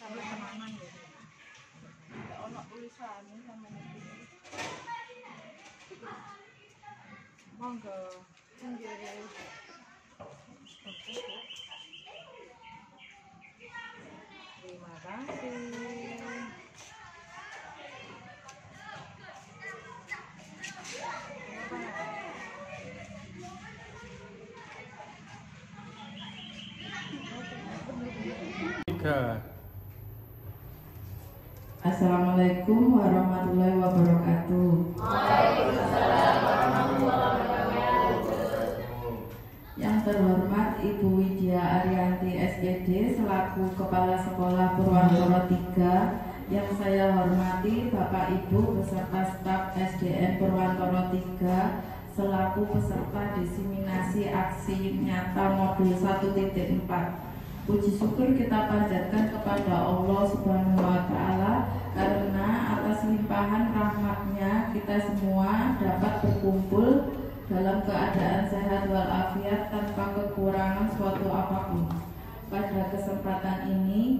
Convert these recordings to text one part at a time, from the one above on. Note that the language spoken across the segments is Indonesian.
sambil tenanan gitu. Nggak ono tulisannya sama ini. Monggo, pinggir. Terima kasih. Assalamualaikum warahmatullahi wabarakatuh. Waalaikumsalam warahmatullahi wabarakatuh. Yang terhormat Ibu Widya Arianti SPD selaku Kepala Sekolah Purwantoro 3, yang saya hormati Bapak Ibu beserta staf SDN Purwantoro 3 selaku peserta diseminasi aksi nyata modul 1.4. Puji syukur kita panjatkan kepada Allah Subhanahu wa Ta'ala karena atas limpahan rahmatnya kita semua dapat berkumpul dalam keadaan sehat walafiat tanpa kekurangan suatu apapun. Pada kesempatan ini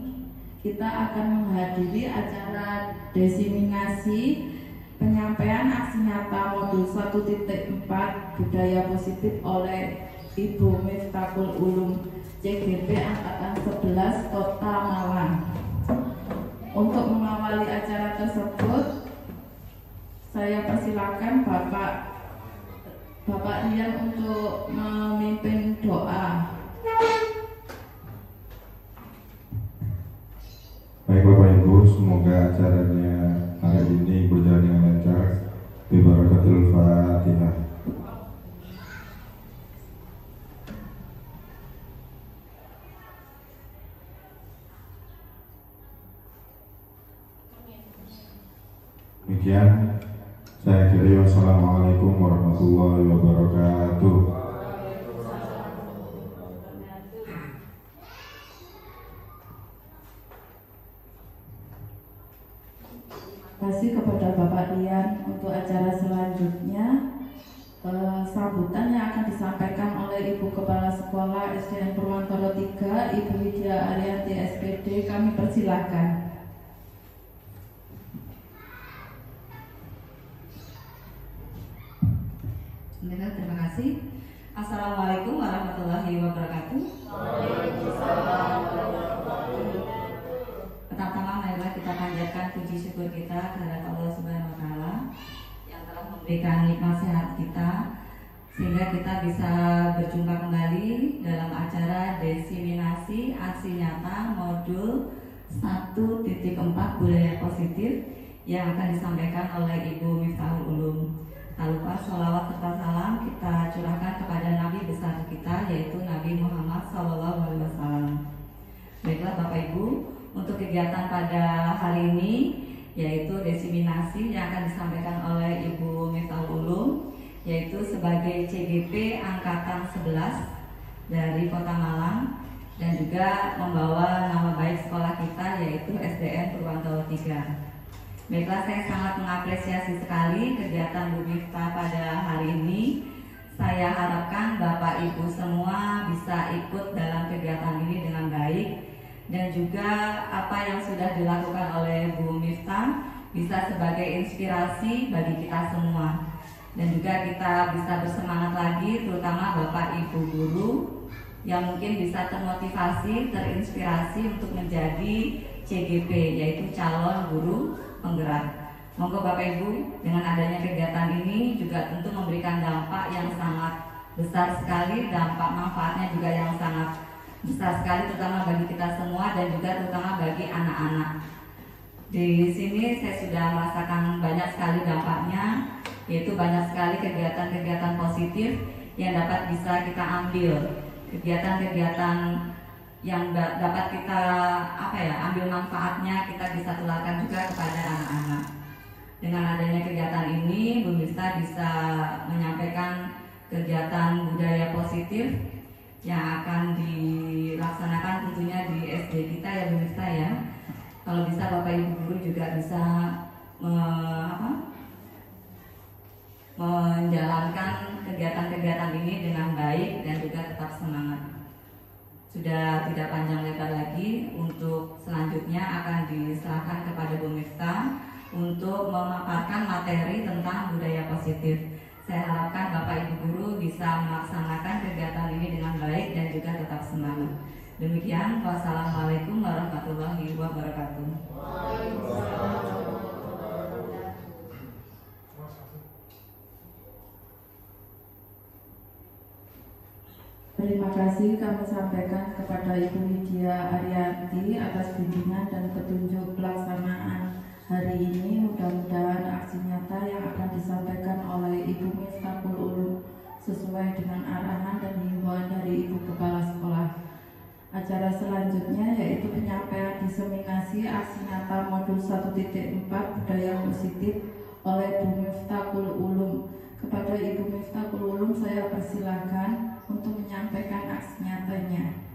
kita akan menghadiri acara diseminasi penyampaian aksi nyata modul 1.4 budaya positif oleh Ibu Miftahul Ulum CGP Angkatan 11 Kota Malang. Untuk mengawali acara tersebut, saya persilakan Bapak Rian untuk memimpin doa. Baik Bapak Ibu, semoga acaranya hari ini berjalan dengan lancar. Bibarakatul Fatihah. Demikian saya akhiri. Wassalamualaikum warahmatullahi wabarakatuh. Terima kasih kepada Bapak Rian. Untuk acara selanjutnya, sambutan yang akan disampaikan oleh Ibu Kepala Sekolah SDN Purwantoro 3, Ibu Widya Arianti SPD. Kami persilahkan. Terima kasih. Assalamualaikum warahmatullahi wabarakatuh. Waalaikumsalam. Pertama-tama marilah kita panjatkan puji syukur kita kepada Allah Subhanahu wa Ta'ala yang telah memberikan nikmat sehat kita sehingga kita bisa berjumpa kembali dalam acara diseminasi aksi nyata modul 1.4 budaya positif yang akan disampaikan oleh Ibu Miftahul Ulum. Tak lupa sholawat serta salam kita curahkan kepada Nabi besar kita, yaitu Nabi Muhammad SAW. Baiklah Bapak Ibu, untuk kegiatan pada hari ini yaitu diseminasi yang akan disampaikan oleh Ibu Miftahul Ulum, yaitu sebagai CGP Angkatan 11 dari Kota Malang dan juga membawa nama baik sekolah kita yaitu SDN Purwantoro 3. Baiklah, saya sangat mengapresiasi sekali kegiatan Bu Miftah pada hari ini. Saya harapkan Bapak Ibu semua bisa ikut dalam kegiatan ini dengan baik dan juga apa yang sudah dilakukan oleh Bu Miftah bisa sebagai inspirasi bagi kita semua. Dan juga kita bisa bersemangat lagi, terutama Bapak Ibu guru yang mungkin bisa termotivasi, terinspirasi untuk menjadi CGP, yaitu calon guru penggerak. Monggo Bapak Ibu, dengan adanya kegiatan ini juga tentu memberikan dampak yang sangat besar sekali, dampak manfaatnya juga yang sangat besar sekali, terutama bagi kita semua dan juga terutama bagi anak-anak. Di sini saya sudah merasakan banyak sekali dampaknya, yaitu banyak sekali kegiatan-kegiatan positif yang dapat bisa kita ambil, kegiatan-kegiatan yang dapat kita ambil manfaatnya, kita bisa tularkan juga kepada anak-anak. Dengan adanya kegiatan ini, Bu Miftah bisa menyampaikan kegiatan budaya positif yang akan dilaksanakan tentunya di SD kita ya Bu Miftah ya. Kalau bisa Bapak Ibu guru juga bisa menjalankan kegiatan-kegiatan ini dengan baik dan juga tetap semangat. sudah tidak panjang lebar lagi, untuk selanjutnya akan diserahkan kepada Bu Miftah untuk memaparkan materi tentang budaya positif. Saya harapkan Bapak Ibu Guru bisa melaksanakan kegiatan ini dengan baik dan juga tetap semangat. Demikian, wassalamualaikum warahmatullahi wabarakatuh. Terima kasih kami sampaikan kepada Ibu Widya Ariyanti atas bimbingan dan petunjuk pelaksanaan hari ini. Mudah-mudahan aksi nyata yang akan disampaikan oleh Ibu Miftahul Ulum sesuai dengan arahan dan himbauan dari Ibu Kepala Sekolah. Acara selanjutnya yaitu penyampaian diseminasi aksi nyata modul 1.4 budaya positif oleh Bu Miftahul Ulum. Kepada Ibu Miftahul Ulum saya persilahkan untuk menyampaikan aksi nyatanya.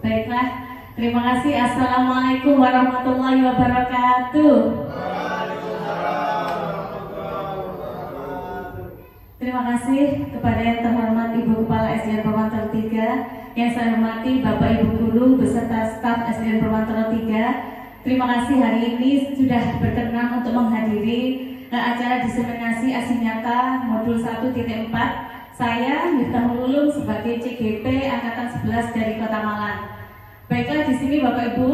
Baiklah, terima kasih. Assalamualaikum warahmatullahi wabarakatuh. Terima kasih kepada yang terhormat Ibu Kepala SDN Perwantara 3, yang saya hormati Bapak Ibu Guru beserta staf SDN Perwantara 3. Terima kasih hari ini sudah berkenan untuk menghadiri acara diseminasi aksi nyata modul 1.4. Saya Miftahul Ulum sebagai CGP Angkatan 11 dari Kota Malang. Baiklah, di sini Bapak Ibu,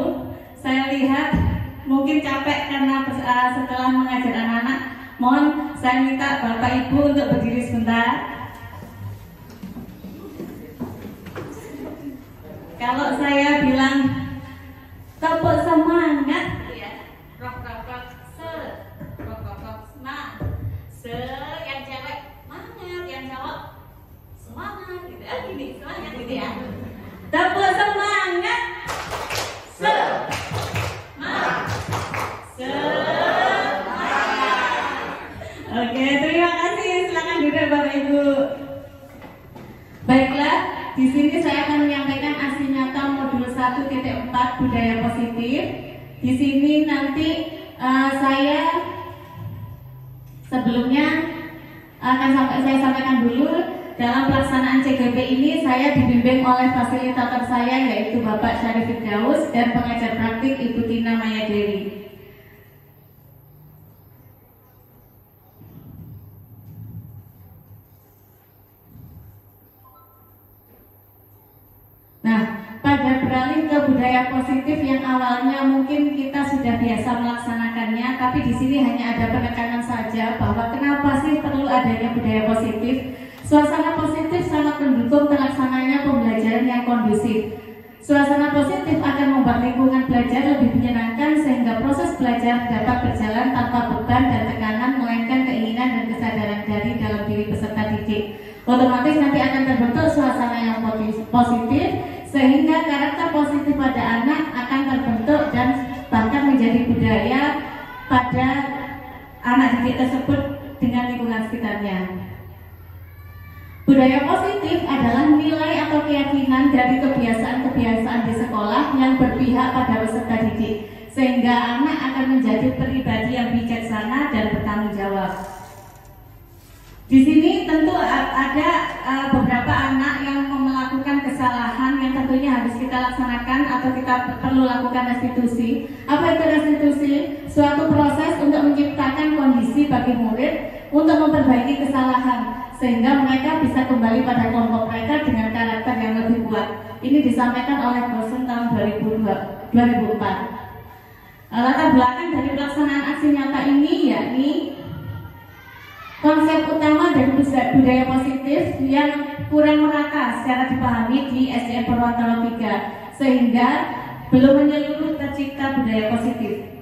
saya lihat mungkin capek karena setelah mengajar anak-anak. Mohon saya minta Bapak Ibu untuk berdiri sebentar. Kalau saya bilang tepuk semangat, ya, rock semangat, yang cewek semangat, yang cowok semangat, gitu. Gini semangat gitu ya. Tepuk semangat, semangat. Oke, terima kasih. Silakan duduk Bapak Ibu. Baiklah, di sini saya akan menyampaikan aksi nyata modul 1.4 budaya positif. Di sini nanti saya sebelumnya saya sampaikan dulu dalam pelaksanaan CGP ini saya dibimbing oleh fasilitator saya yaitu Bapak Syarif Firdaus dan pengajar praktik Ibu Tina Maya Dewi. Nah, pada beralih ke budaya positif yang awalnya mungkin kita sudah biasa melaksanakannya, tapi di sini hanya ada penekanan saja bahwa kenapa sih perlu adanya budaya positif. Suasana positif sangat mendukung terlaksananya pembelajaran yang kondusif. Suasana positif akan membuat lingkungan belajar lebih menyenangkan sehingga proses belajar dapat berjalan tanpa beban dan tekanan, melainkan keinginan dan kesadaran dari dalam diri peserta didik. Otomatis nanti akan terbentuk suasana yang positif sehingga karakter positif pada anak akan terbentuk dan bahkan menjadi budaya pada anak didik tersebut dengan lingkungan sekitarnya. Budaya positif adalah nilai atau keyakinan dari kebiasaan-kebiasaan di sekolah yang berpihak pada peserta didik, sehingga anak akan menjadi pribadi yang bijaksana dan bertanggung jawab. Di sini tentu ada beberapa anak yang melakukan kesalahan yang tentunya harus kita laksanakan atau kita perlu lakukan restitusi. Apa itu restitusi? Suatu proses untuk menciptakan kondisi bagi murid untuk memperbaiki kesalahan sehingga mereka bisa kembali pada kelompok mereka dengan karakter yang lebih kuat. Ini disampaikan oleh dosen tahun 2004. Latar belakang dari pelaksanaan aksi nyata ini yakni konsep utama dari budaya positif yang kurang merata secara dipahami di SDN Perwantara 3 sehingga belum menyeluruh tercipta budaya positif.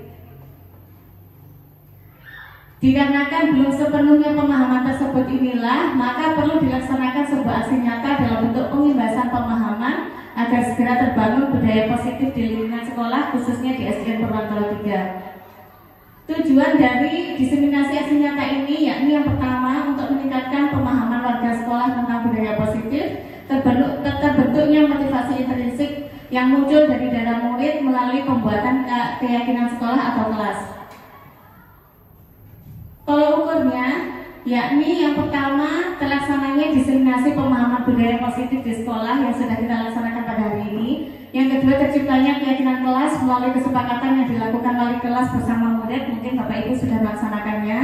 Dikarenakan belum sepenuhnya pemahaman tersebut inilah, maka perlu dilaksanakan sebuah aksi nyata dalam bentuk pengimbasan pemahaman agar segera terbangun budaya positif di lingkungan sekolah, khususnya di SDN Perwantara 3. Tujuan dari diseminasi aksi nyata ini yakni yang pertama untuk meningkatkan pemahaman warga sekolah tentang budaya positif, terbentuknya motivasi intrinsik yang muncul dari dalam murid melalui pembuatan keyakinan sekolah atau kelas. Tolak ukurnya yakni yang pertama terlaksananya diseminasi pemahaman budaya positif di sekolah yang sudah kita laksanakan pada hari ini. Yang kedua, terciptanya keyakinan kelas melalui kesepakatan yang dilakukan wali kelas bersama murid. Mungkin Bapak Ibu sudah melaksanakannya.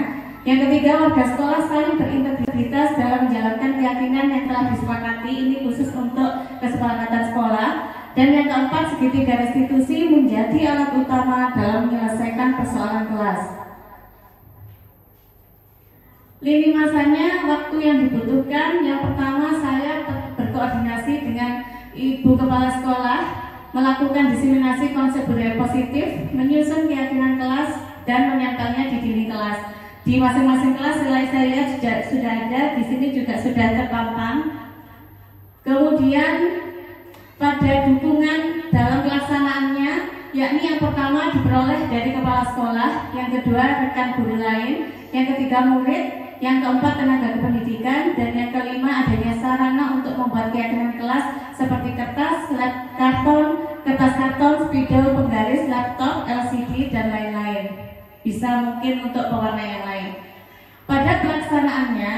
Yang ketiga, warga sekolah saling berintegritas dalam menjalankan keyakinan yang telah disepakati. Ini khusus untuk kesepakatan sekolah. Dan yang keempat, segitiga restitusi menjadi alat utama dalam menyelesaikan persoalan kelas. Lini masanya, waktu yang dibutuhkan. Yang pertama, saya berkoordinasi dengan Ibu Kepala Sekolah melakukan diseminasi konsep budaya positif, menyusun keyakinan kelas, dan menyampaikannya di dinding kelas. Di masing-masing kelas saya lihat sudah ada, di sini juga sudah terpampang. Kemudian pada dukungan dalam pelaksanaannya, yakni yang pertama diperoleh dari kepala sekolah, yang kedua rekan guru lain, yang ketiga murid, yang keempat tenaga kependidikan, dan yang kelima adanya sarana untuk membuat keyakinan kelas seperti kertas karton, spidol, penggaris, laptop, LCD, dan lain-lain. Bisa mungkin untuk pewarna yang lain. Pada pelaksanaannya,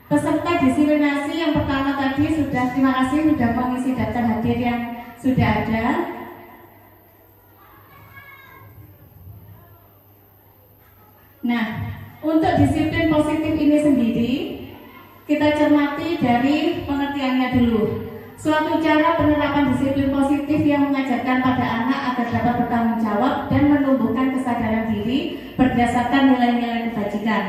peserta diseminasi yang pertama tadi terima kasih sudah mengisi daftar hadir yang sudah ada. Nah, untuk disiplin positif ini sendiri, kita cermati dari pengertiannya dulu. Suatu cara penerapan disiplin positif yang mengajarkan pada anak agar dapat bertanggung jawab dan menumbuhkan kesadaran diri berdasarkan nilai-nilai kebajikan.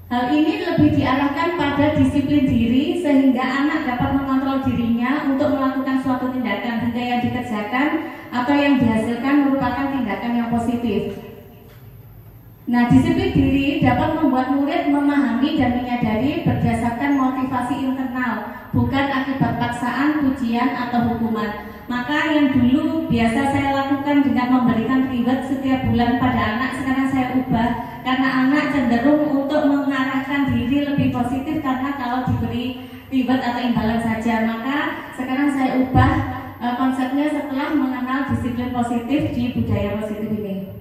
Hal ini lebih diarahkan pada disiplin diri sehingga anak dapat mengontrol dirinya untuk melakukan suatu tindakan hingga yang dikerjakan atau yang dihasilkan merupakan tindakan yang positif. Nah, disiplin diri dapat membuat murid memahami dan menyadari berdasarkan motivasi internal, bukan akibat paksaan, pujian, atau hukuman. Maka yang dulu biasa saya lakukan dengan memberikan reward setiap bulan pada anak, sekarang saya ubah karena anak cenderung untuk mengarahkan diri lebih positif karena kalau diberi reward atau imbalan saja. Maka sekarang saya ubah konsepnya setelah mengenal disiplin positif di budaya positif ini.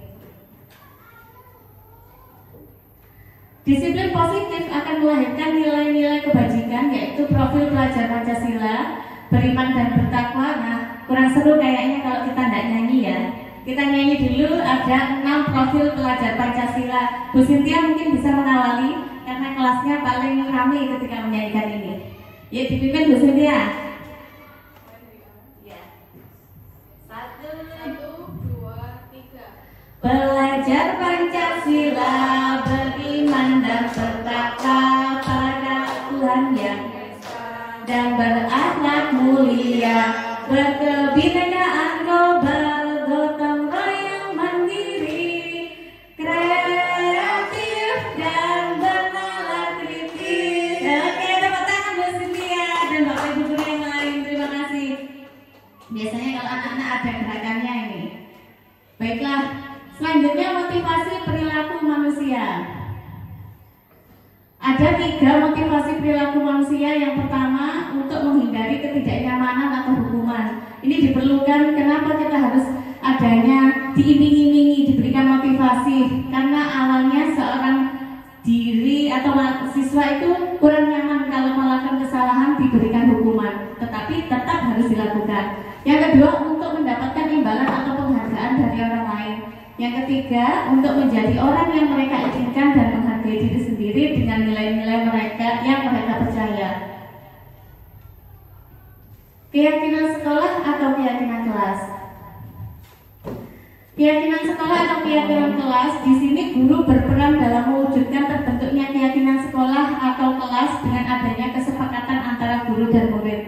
Disiplin positif akan melahirkan nilai-nilai kebajikan, yaitu profil pelajar Pancasila, beriman dan bertakwa. Nah, kurang seru kayaknya kalau kita tidak nyanyi ya. Kita nyanyi dulu, ada 6 profil pelajar Pancasila. Bu Sintia mungkin bisa mengawali, karena kelasnya paling ramai ketika menyanyikan ini. Ya, dipimpin Bu Sintia. Ya. 1, 2, 3. Pelajar Pancasila beriman dan bertakwa pada Tuhan Yang Esa dan berakhlak mulia, berkebinekaan global, gotong royong mandiri, kreatif dan bernalar kritis. Oke, tepuk tangan Bu Sintia dan Bapak Ibu guru yang lain. Terima kasih. Biasanya kalau anak-anak ada gerakannya ini. Baiklah. Selanjutnya, motivasi perilaku manusia. Ada 3 motivasi perilaku manusia. Yang pertama, untuk menghindari ketidaknyamanan atau hukuman. Ini diperlukan, kenapa kita harus adanya diiming-imingi, diberikan motivasi. Karena awalnya seorang diri atau siswa itu kurang nyaman kalau melakukan kesalahan diberikan hukuman, tetapi tetap harus dilakukan. Yang kedua, untuk mendapatkan imbalan atau penghargaan dari orang lain. Yang ketiga, untuk menjadi orang yang mereka inginkan dan menghargai diri sendiri dengan nilai-nilai mereka yang mereka percaya. Keyakinan sekolah atau keyakinan kelas. Keyakinan sekolah atau keyakinan kelas, di sini guru berperan dalam mewujudkan terbentuknya keyakinan sekolah atau kelas dengan adanya kesepakatan antara guru dan murid.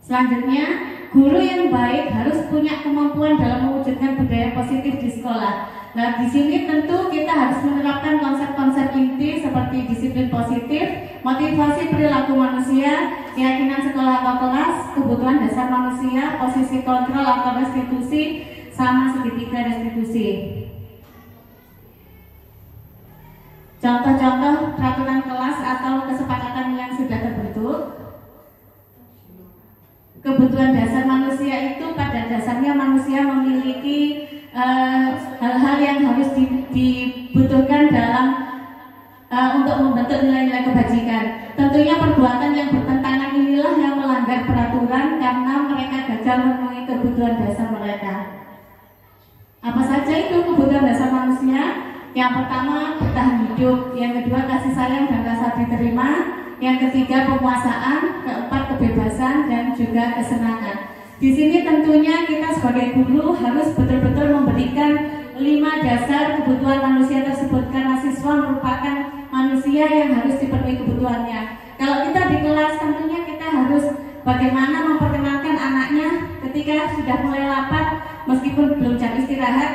Selanjutnya, guru yang baik harus punya kemampuan dalam mewujudkan budaya positif di sekolah. Nah, di sini tentu kita harus menerapkan konsep-konsep inti seperti disiplin positif, motivasi perilaku manusia, keyakinan sekolah atau kelas, kebutuhan dasar manusia, posisi kontrol atau restitusi, sama segitiga restitusi. Contoh-contoh peraturan kelas atau kesepakatan yang sudah terbentuk. Kebutuhan dasar manusia itu pada dasarnya manusia memiliki hal-hal yang harus dibutuhkan dalam untuk membentuk nilai-nilai kebajikan. Tentunya perbuatan yang bertentangan inilah yang melanggar peraturan karena mereka gagal memenuhi kebutuhan dasar mereka. Apa saja itu kebutuhan dasar manusia? Yang pertama, bertahan hidup. Yang kedua, kasih sayang dan rasa diterima. Yang ketiga, penguasaan. Keempat, kebebasan dan juga kesenangan. Di sini tentunya kita sebagai guru harus betul-betul memberikan 5 dasar kebutuhan manusia tersebut karena siswa merupakan manusia yang harus dipenuhi kebutuhannya. Kalau kita di kelas tentunya kita harus bagaimana memperkenalkan anaknya ketika sudah mulai lapar meskipun belum jam istirahat,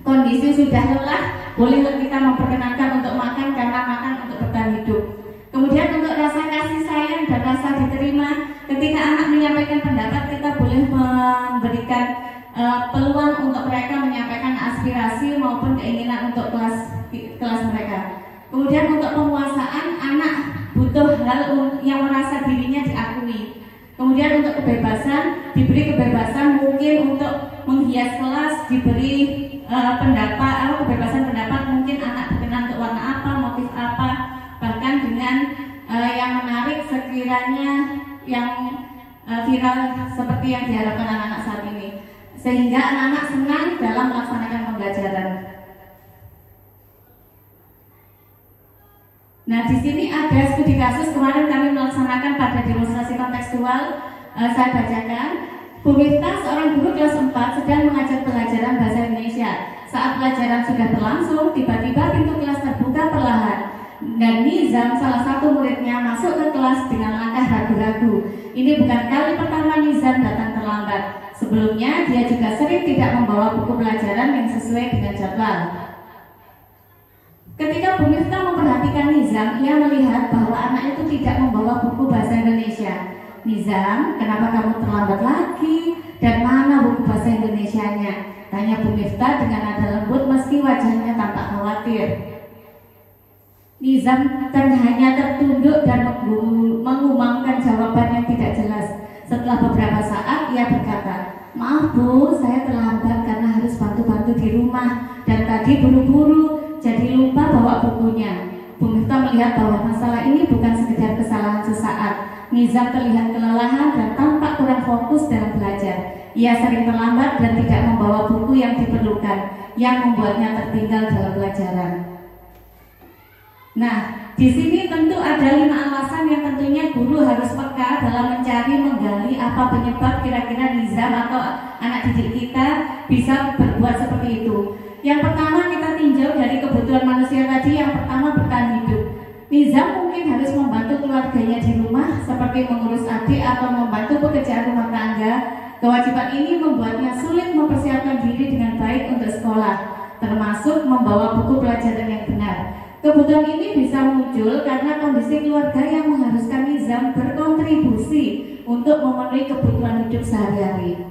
kondisi sudah lelah, boleh kita memperkenalkan untuk makan karena makan untuk bertahan hidup. Kemudian untuk rasa kasih sayang dan rasa diterima, ketika anak menyampaikan pendapat kita boleh memberikan peluang untuk mereka menyampaikan aspirasi maupun keinginan untuk kelas mereka. Kemudian untuk penguasaan, anak butuh hal yang merasa dirinya diakui. Kemudian untuk kebebasan, diberi kebebasan mungkin untuk menghias kelas, diberi pendapat, kebebasan pendapat, mungkin anak berkenan untuk warna apa, motif apa, bahkan dengan yang menarik sekiranya yang viral seperti yang diharapkan anak-anak saat ini, sehingga anak-anak senang dalam melaksanakan pembelajaran. Nah, di sini ada studi kasus kemarin kami melaksanakan pada demonstrasi kontekstual. Saya bacakan. Bu Miftah, seorang guru kelas 4 sedang mengajar pelajaran bahasa Indonesia. Saat pelajaran sudah berlangsung, tiba-tiba pintu kelas terbuka perlahan dan Nizam, salah satu muridnya, masuk ke kelas dengan langkah ragu-ragu. Ini bukan kali pertama Nizam datang terlambat. Sebelumnya, dia juga sering tidak membawa buku pelajaran yang sesuai dengan jadwal. Ketika Bu Miftah memperhatikan Nizam, ia melihat bahwa anak itu tidak membawa buku bahasa Indonesia. Nizam, kenapa kamu terlambat lagi? Dan mana buku bahasa Indonesianya? Tanya Bu Miftah dengan nada lembut meski wajahnya tampak khawatir. Nizam hanya tertunduk dan mengumandangkan jawaban yang tidak jelas. Setelah beberapa saat, ia berkata, "Maaf Bu, saya terlambat karena harus bantu-bantu di rumah dan tadi buru-buru, jadi lupa bawa bukunya." Bu Miftah melihat bahwa masalah ini bukan sekedar kesalahan sesaat. Nizam terlihat kelelahan dan tampak kurang fokus dalam belajar. Ia sering terlambat dan tidak membawa buku yang diperlukan, yang membuatnya tertinggal dalam pelajaran. Nah, di sini tentu ada 5 alasan yang tentunya guru harus peka dalam mencari menggali apa penyebab kira-kira Nizam atau anak didik kita bisa berbuat seperti itu. Yang pertama kita tinjau dari kebutuhan manusia tadi. Yang pertama bertahan hidup. Nizam mungkin harus membantu keluarganya di rumah seperti mengurus adik atau membantu pekerjaan rumah tangga. Kewajiban ini membuatnya sulit mempersiapkan diri dengan baik untuk sekolah, termasuk membawa buku pelajaran yang benar. Kebutuhan ini bisa muncul karena kondisi keluarga yang mengharuskan Nizam berkontribusi untuk memenuhi kebutuhan hidup sehari-hari.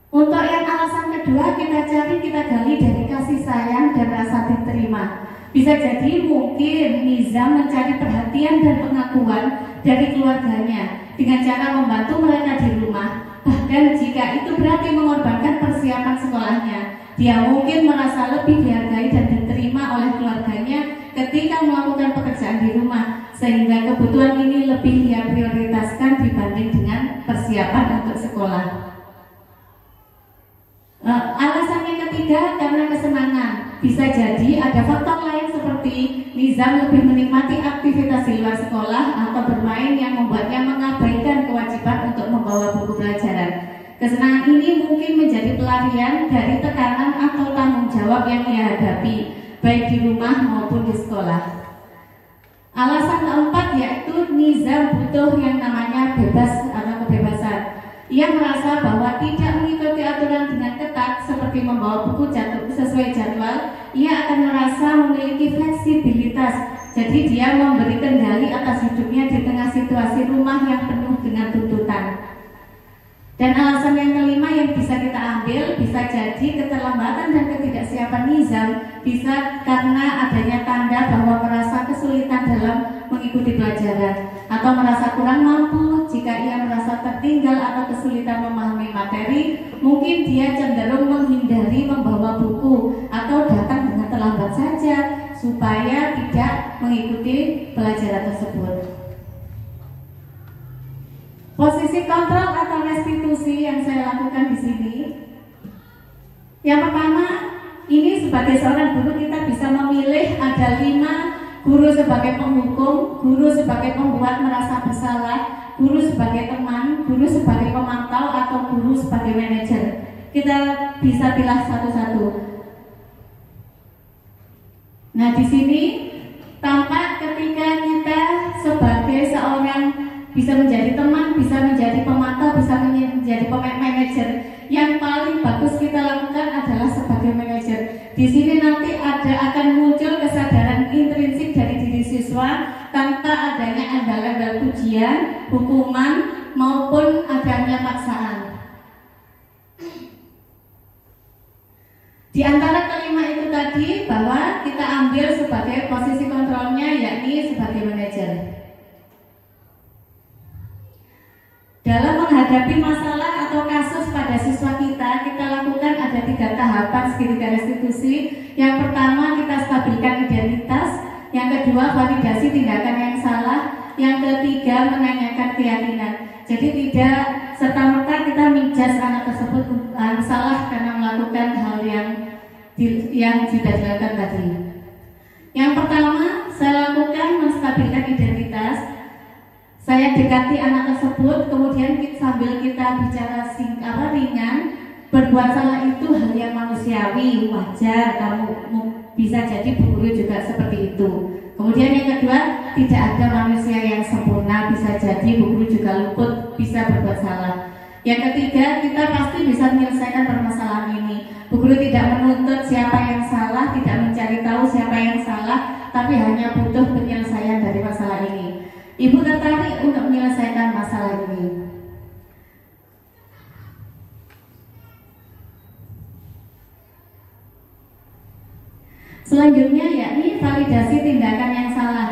Untuk yang alasan kedua, kita gali dari kasih sayang dan rasa diterima. Bisa jadi mungkin Nizam mencari perhatian dan pengakuan dari keluarganya dengan cara membantu mereka di rumah. Bahkan jika itu berarti mengorbankan persiapan sekolahnya, dia mungkin merasa lebih dihargai dan diterima oleh keluarganya ketika melakukan pekerjaan di rumah, sehingga kebutuhan ini lebih dia prioritaskan dibanding dengan persiapan untuk sekolah. Alasan yang ketiga, karena kesenangan. Bisa jadi ada faktor lain seperti Nizam lebih menikmati aktivitas di luar sekolah atau bermain yang membuatnya mengabaikan kewajiban untuk membawa buku pelajaran. Kesenangan ini mungkin menjadi pelarian dari tekanan atau tanggung jawab yang ia hadapi, baik di rumah maupun di sekolah. Alasan keempat yaitu Nizam butuh yang namanya bebas atau kebebasan. Ia merasa bahwa tidak mengikuti aturan dengan ketat seperti membawa buku sesuai jadwal, ia akan merasa memiliki fleksibilitas. Jadi dia memberi kendali atas hidupnya di tengah situasi rumah yang penuh dengan tuntutan. Dan alasan yang kelima yang bisa kita ambil ambil bisa jadi keterlambatan dan ketidaksiapan nizam bisa karena adanya tanda bahwa merasa kesulitan dalam mengikuti pelajaran atau merasa kurang mampu. Jika ia merasa tertinggal atau kesulitan memahami materi, mungkin dia cenderung menghindari membawa buku atau datang dengan terlambat saja supaya tidak mengikuti pelajaran tersebut. Posisi kontrol atau restitusi yang saya lakukan di sini, yang pertama, ini sebagai seorang guru kita bisa memilih ada 5 guru sebagai penghukum, guru sebagai pembuat merasa bersalah, guru sebagai teman, guru sebagai pemantau, atau guru sebagai manajer. Kita bisa pilih satu-satu. Nah, di sini tampak ketika kita sebagai seorang bisa menjadi teman, bisa menjadi pemantau, bisa menjadi manajer. Yang paling bagus kita lakukan adalah sebagai manajer. Di sini nanti akan muncul kesadaran intrinsik dari diri siswa tanpa adanya embel-embel pujian, hukuman maupun adanya paksaan. Di antara kelima itu tadi bahwa kita ambil sebagai posisi kontrolnya yakni sebagai manajer. Dalam menghadapi masalah atau kasus pada siswa kita lakukan ada 3 tahapan segitiga restitusi. Yang pertama, kita stabilkan identitas. Yang kedua, validasi tindakan yang salah. Yang ketiga, menanyakan keyakinan. Jadi tidak serta-merta kita menjudge anak tersebut salah karena melakukan hal yang sudah dilakukan tadi. Yang pertama, saya lakukan menstabilkan identitas. Saya dekati anak tersebut, kemudian sambil kita bicara ringan, berbuat salah itu hal yang manusiawi, wajar, kamu bisa jadi bu guru juga seperti itu. Kemudian yang kedua, tidak ada manusia yang sempurna, bisa jadi bu guru juga luput, bisa berbuat salah. Yang ketiga, kita pasti bisa menyelesaikan permasalahan ini. Bu guru tidak menuntut siapa yang salah, tidak mencari tahu siapa yang salah, tapi hanya butuh penyelesaian dari masalah ini. Ibu tertarik untuk menyelesaikan masalah ini. Selanjutnya yakni validasi tindakan yang salah.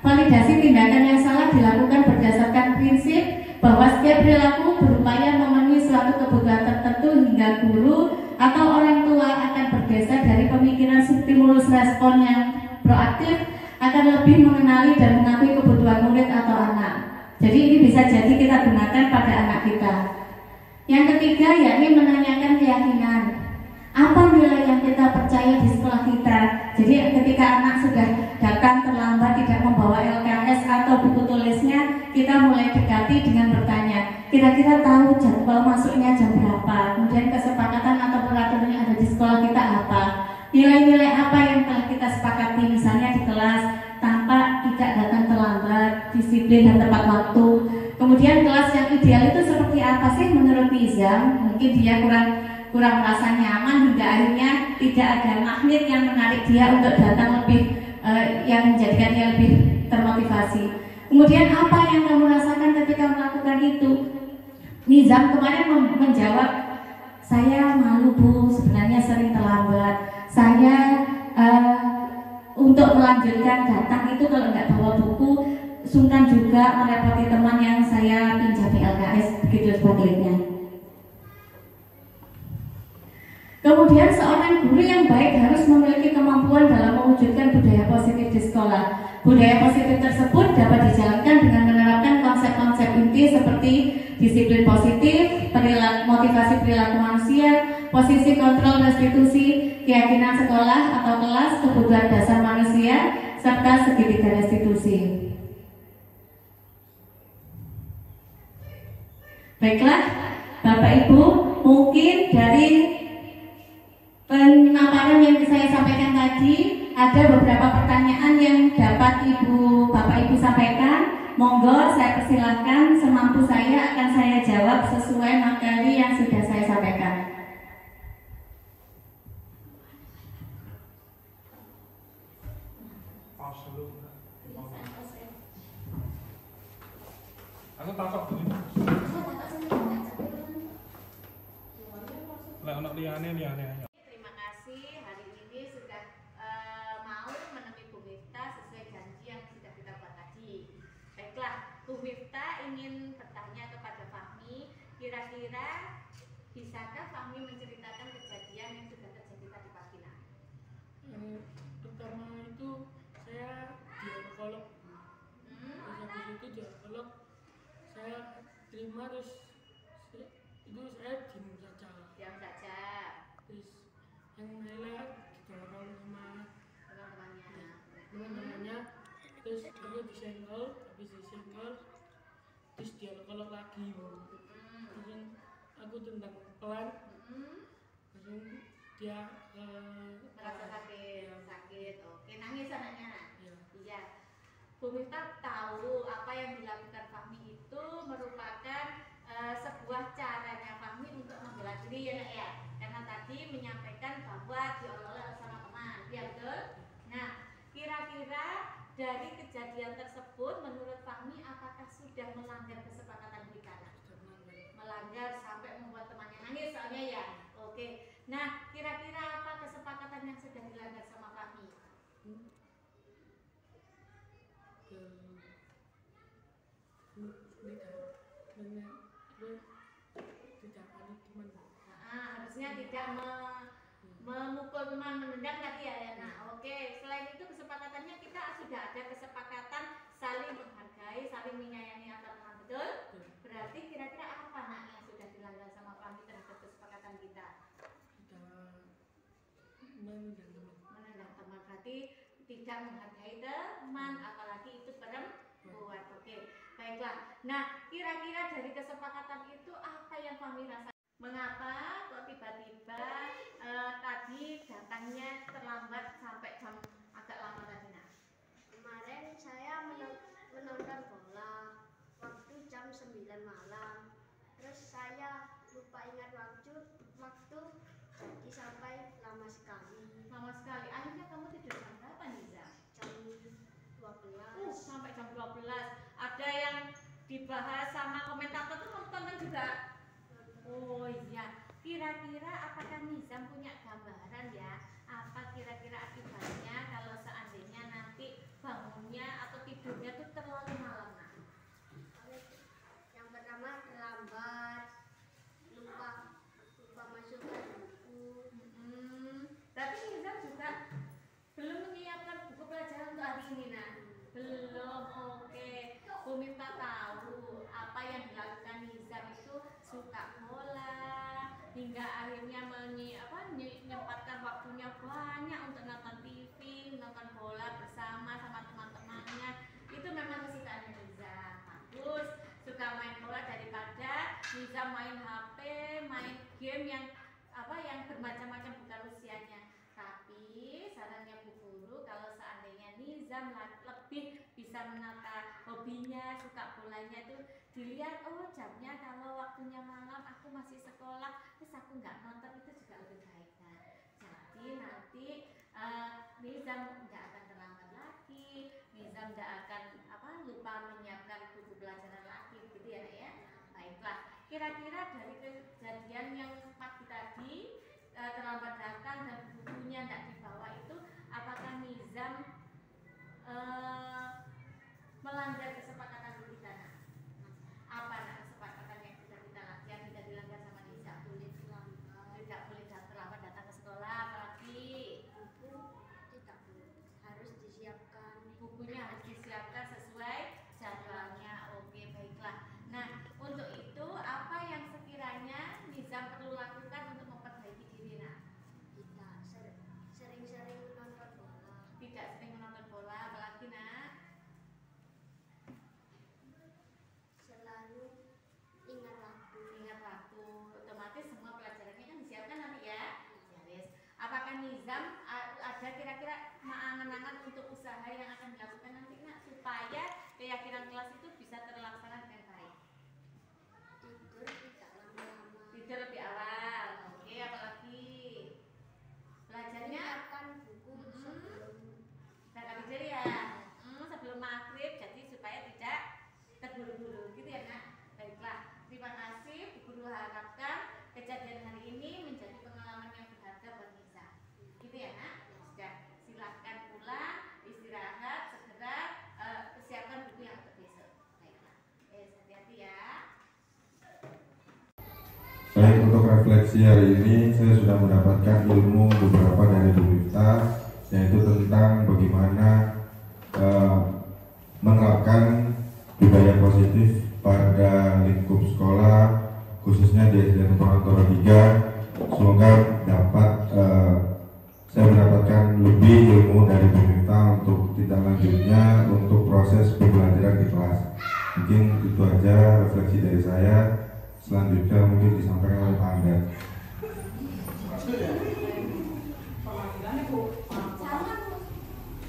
Validasi tindakan yang salah dilakukan berdasarkan prinsip bahwa setiap perilaku berupaya memenuhi suatu kebutuhan tertentu hingga guru atau orang tua akan bergeser dari pemikiran stimulus respon yang proaktif akan lebih mengenali dan mengakui kebutuhan murid atau anak. Jadi ini bisa jadi kita gunakan pada anak kita. Yang ketiga yakni menanyakan keyakinan. Apa nilai yang kita percaya di sekolah kita? Jadi ketika anak sudah datang terlambat tidak membawa LKS atau buku tulisnya, kita mulai dekati dengan bertanya, kira-kira tahu jadwal masuknya jam berapa? Kemudian kesepakatan atau peraturan yang ada di sekolah kita apa? Nilai-nilai apa yang telah kita sepakati, misalnya di kelas, tanpa tidak datang terlambat, disiplin dan tepat waktu. Kemudian kelas yang ideal itu seperti apa sih menurut Nizam? Mungkin dia kurang merasa nyaman hingga akhirnya tidak ada magnet yang menarik dia untuk datang lebih, yang menjadikan dia lebih termotivasi. Kemudian apa yang kamu rasakan ketika melakukan itu? Nizam kemarin menjawab, saya malu bu, sebenarnya sering terlambat. Saya untuk melanjutkan datang itu kalau nggak bawa buku, sungkan juga merepoti teman yang saya pinjami LKS, begitu sebagainya. Kemudian seorang guru yang baik harus memiliki kemampuan dalam mewujudkan budaya positif di sekolah. Budaya positif tersebut dapat dijalankan dengan menerapkan konsep-konsep inti seperti disiplin positif, motivasi perilaku manusia, posisi kontrol restitusi, keyakinan sekolah atau kelas, kebutuhan dasar manusia, serta segitiga restitusi. Baiklah, Bapak Ibu, mungkin dari pemaparan yang saya sampaikan tadi ada beberapa pertanyaan yang dapat Bapak Ibu sampaikan. Monggo saya persilahkan, semampu saya akan saya jawab sesuai materi yang sudah saya sampaikan. Aku takut tuh. Lah anak liane aja. Terima kasih hari ini sudah mau menemui Bu Miftah sesuai janji yang sudah kita buat tadi. Baiklah, Bu Miftah ingin bertanya kepada Fahmi, kira-kira bisakah Fahmi menceritakan kejadian yang sudah terjadi tadi pagi? Yang pertama itu saya dialog, terus habis itu dialog saya terima, terus itu saya diam saja. Terus yang lainnya didorong sama teman-temannya, terus aku disenggol, habis disenggol terus dialog lagi, terus aku tendang pelan, terus dia merasa sakit. Oke, nangis anaknya. Iya. Iya. Bu Miftah tahu apa yang dilakukan Fahmi itu merupakan sebuah caranya Fahmi untuk membela diri ya nak ya. Karena tadi menyampaikan bahwa diolok-olok sama teman, ya betul? Nah, kira-kira dari kejadian tersebut menurut Fahmi apakah sudah melanggar kesepakatan kita? Melanggar sampai membuat temannya nangis soalnya ya. Oke. Nah, kira-kira apa kesepakatan yang sudah dilanggar sama Fahmi? Tidak panik teman. Harusnya tidak memukul teman, menendang tadi ya. Nah, oke. Selain itu kesepakatannya kita sudah ada kesepakatan saling menghargai, saling menyayangi antar teman, betul? Berarti kira-kira apa nak yang sudah dilanggar sama Fahmi terhadap kesepakatan kita? Menendang teman. Menendang teman berarti tidak menghargai teman, apalagi itu perempuan. Oke, baiklah. Nah, kira-kira dari kesepakatan itu apa yang Fahmi rasa? Mengapa kok tiba-tiba tadi datangnya terlambat sampai jam agak lama tadi nak? Kemarin saya menonton bola waktu jam 9 malam. Terus saya lupa ingat waktu jadi sampai lama sekali. Lama sekali. Akhirnya kamu tidur jam berapa Niza? Jam 12. Sampai jam 12. Ada yang dibahas sama komentator tuh nonton juga. Oh iya, kira-kira apakah Nizam punya gambaran ya? Apa kira-kira akibatnya kalau seandainya nanti bangunnya atau tidurnya tuh terlalu malam? Nah, yang pertama terlambat, lupa masukkan buku. Tapi Nizam juga belum menyiapkan buku pelajaran untuk hari ini nah. Belum, oke. Bu Miftah tahu apa yang dilakukan Nizam itu suka bola hingga akhirnya menyempatkan waktunya banyak untuk nonton TV, nonton bola bersama sama teman-temannya. Itu memang kesukaannya Nizam. Bagus, suka main bola daripada Nizam main HP, main game yang bermacam-macam bukan usianya. Tapi sarannya Bu Guru kalau seandainya Nizam lebih bisa menata hobinya, suka bolanya itu dilihat, oh jamnya kalau waktunya malam aku masih sekolah, terus aku nggak nonton itu juga lebih baik kan. Jadi nanti Nizam nggak akan terlambat lagi, Nizam nggak akan lupa menyiapkan buku pelajaran lagi, gitu ya nak ya. Baiklah, kira-kira dari kejadian yang pagi tadi terlambat datang dan bukunya tidak dibawa itu, apakah Nizam melanggar kesepakatan kita? Nah, apa kesepakatan yang sudah kita lakukan tidak dilanggar sama Nizam? Tidak boleh terlambat datang ke sekolah, apalagi Buku tidak boleh, harus disiapkan. bukunya harus disiapkan sesuai jadwalnya. Oke, baiklah. Nah, untuk itu apa yang sekiranya Nizam perlu lakukan untuk memperbaiki diri? Nah, Tidak sering-sering nonton bola. tidak sering menonton bola, apalagi nak Selalu ingat waktu. ingat waktu. Otomatis semua pelajarannya kan disiapkan nanti ya. Yes. Apakah Nizam ada kira-kira angan-angan untuk usaha yang akan dilakukan nanti nak supaya keyakinan kelas itu bisa terlaksana dengan baik? Tidur tidak lama-lama. Tidur lebih awal. Oke, apalagi belajarnya Menyiapkan buku sebelum Kakak tidur ya, sebelum maghrib, jadi supaya tidak terburu-buru gitu ya nak. Baiklah, terima kasih. Bu Guru harapkan kejadian hari ini menjadi pengalaman Baik, untuk refleksi hari ini saya sudah mendapatkan ilmu beberapa dari Bu Miftah, yaitu tentang bagaimana menerapkan budaya positif pada lingkup sekolah, khususnya di SDN Purwantoro 3. Semoga dapat saya mendapatkan lebih ilmu dari Bu Miftah untuk tindak lanjutnya untuk proses pembelajaran di kelas. Mungkin itu aja refleksi dari saya. Selanjutnya mungkin disampaikan oleh Pak Angga.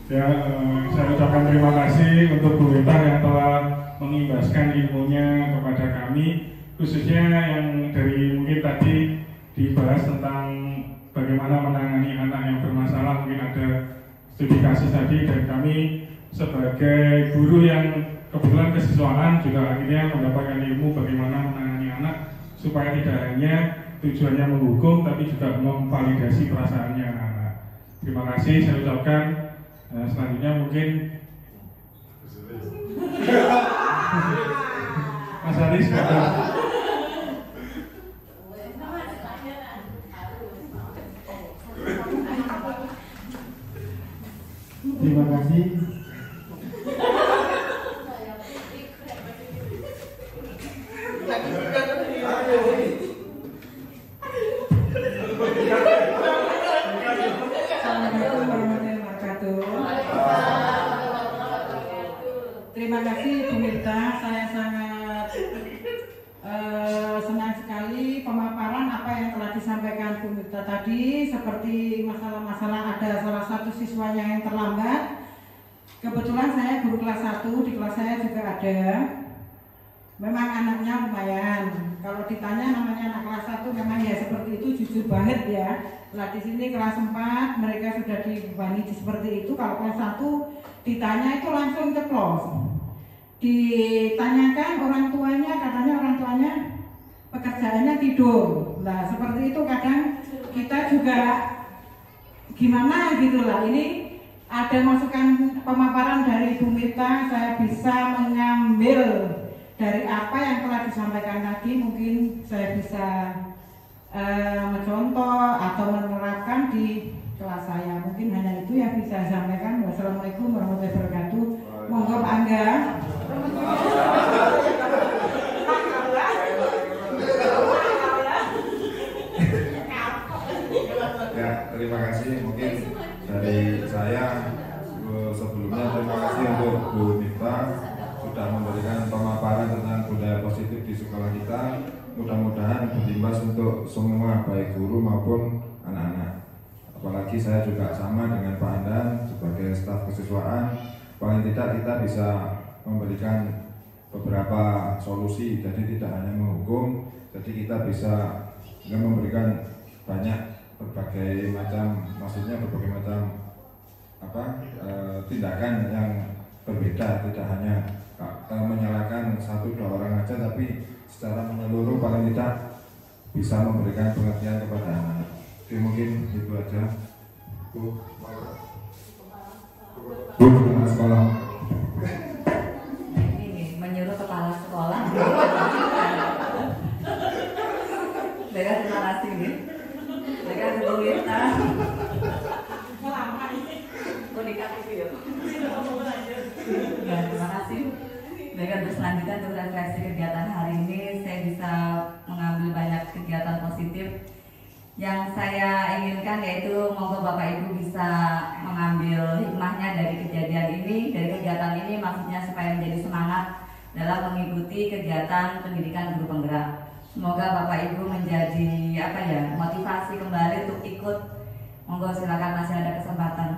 Ya, saya ucapkan terima kasih untuk Bu Miftah yang telah mengimbaskan ilmunya kepada kami, khususnya yang dari mungkin tadi dibahas tentang bagaimana menangani anak yang bermasalah. Mungkin ada studi kasus tadi, dan kami sebagai guru yang kebetulan kesiswaan juga akhirnya mendapatkan ilmu bagaimana menangani anak supaya tidak hanya tujuannya menghukum tapi juga memvalidasi perasaannya anak. Terima kasih saya ucapkan. Selanjutnya mungkin Mas Haris. Terima kasih. Assalamualaikum warahmatullahi wabarakatuh. Terima kasih Bu Miftah. Saya sangat senang sekali pemaparan apa yang telah disampaikan Bu Miftah tadi, seperti masalah-masalah ada salah satu siswanya yang terlambat. Kebetulan saya guru kelas 1, di kelas saya juga ada. Memang anaknya lumayan. Kalau ditanya namanya anak kelas 1 memang ya seperti itu, jujur banget ya. Lah di sini kelas 4 mereka sudah dibebani seperti itu. Kalau kelas 1 ditanya itu langsung ceplos. Ditanyakan orang tuanya, katanya orang tuanya pekerjaannya tidur. Nah seperti itu kadang kita juga gimana gitu lah. Ini ada masukan pemaparan dari Bu Miftah, saya bisa mengambil dari apa yang telah disampaikan tadi. Mungkin saya bisa mencontoh atau menerapkan di kelas saya. Mungkin hanya itu yang bisa saya sampaikan. Wassalamualaikum warahmatullahi wabarakatuh. Monggo Pak Angga. Ya, terima kasih. Mungkin dari saya sebelumnya terima kasih untuk Bu Miftah sudah memberikan pemaparan tentang budaya positif di sekolah kita. Mudah-mudahan berimbas untuk semua, baik guru maupun anak-anak. Apalagi saya juga sama dengan Pak Andan sebagai staf kesiswaan. Paling tidak kita bisa memberikan beberapa solusi, jadi tidak hanya menghukum, jadi kita bisa memberikan banyak berbagai macam, maksudnya berbagai macam tindakan yang berbeda, tidak hanya menyalahkan 1-2 orang aja, tapi secara menyeluruh paling tidak bisa memberikan pengertian kepada anak. Oke, mungkin itu aja. Bu kepala sekolah. Ini menyuruh kepala sekolah. Mereka terima kasih nih. Mereka Bu Miftah. Menikah itu ya. Ya, terima kasih. Mereka berselanjutnya untuk refleksi kegiatan hari ini, saya bisa mengambil banyak kegiatan positif. Yang saya inginkan yaitu monggo Bapak Ibu bisa mengambil hikmahnya dari kejadian ini, dari kegiatan ini, maksudnya supaya menjadi semangat dalam mengikuti kegiatan pendidikan guru penggerak. Semoga Bapak Ibu menjadi motivasi kembali untuk ikut. Monggo silakan, masih ada kesempatan.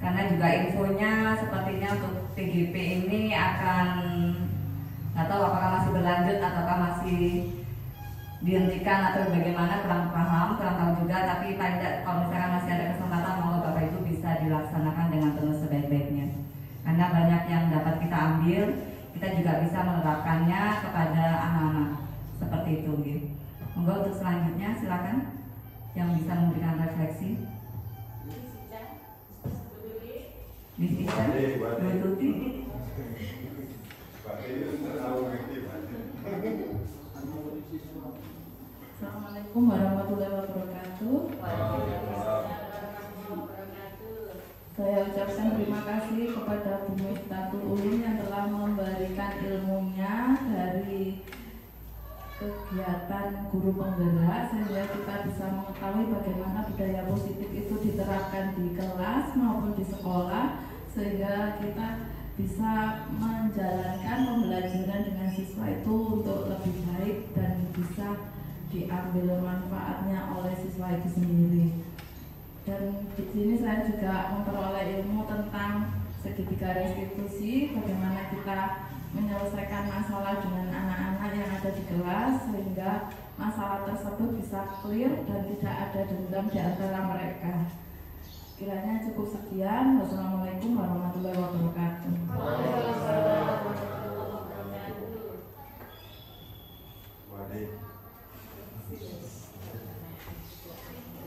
Karena juga infonya sepertinya untuk PGP ini akan nggak tahu apakah masih berlanjut ataukah masih dihentikan atau bagaimana, kurang paham, kurang tahu juga. Tapi pada kalau misalkan masih ada kesempatan, monggo Bapak Ibu bisa dilaksanakan dengan penuh sebaik-baiknya. Karena banyak yang dapat kita ambil, kita juga bisa menerapkannya kepada anak-anak seperti itu. Gitu. Monggo untuk selanjutnya silakan yang bisa memberikan refleksi. Bisa, Tuti. Pak Assalamualaikum warahmatullahi wabarakatuh. Saya ucapkan terima kasih kepada Bu Miftatul Ulum yang telah memberikan ilmunya dari kegiatan guru penggerak sehingga kita bisa mengetahui bagaimana budaya positif itu diterapkan di kelas maupun di sekolah sehingga kita bisa menjalankan pembelajaran dengan siswa itu untuk lebih baik dan bisa diambil manfaatnya oleh siswa itu sendiri. Dan di sini saya juga memperoleh ilmu tentang segitiga restitusi, bagaimana kita menyelesaikan masalah dengan anak-anak yang ada di kelas sehingga masalah tersebut bisa clear dan tidak ada dendam di antara mereka. Kiranya cukup sekian. Wassalamualaikum warahmatullahi wabarakatuh.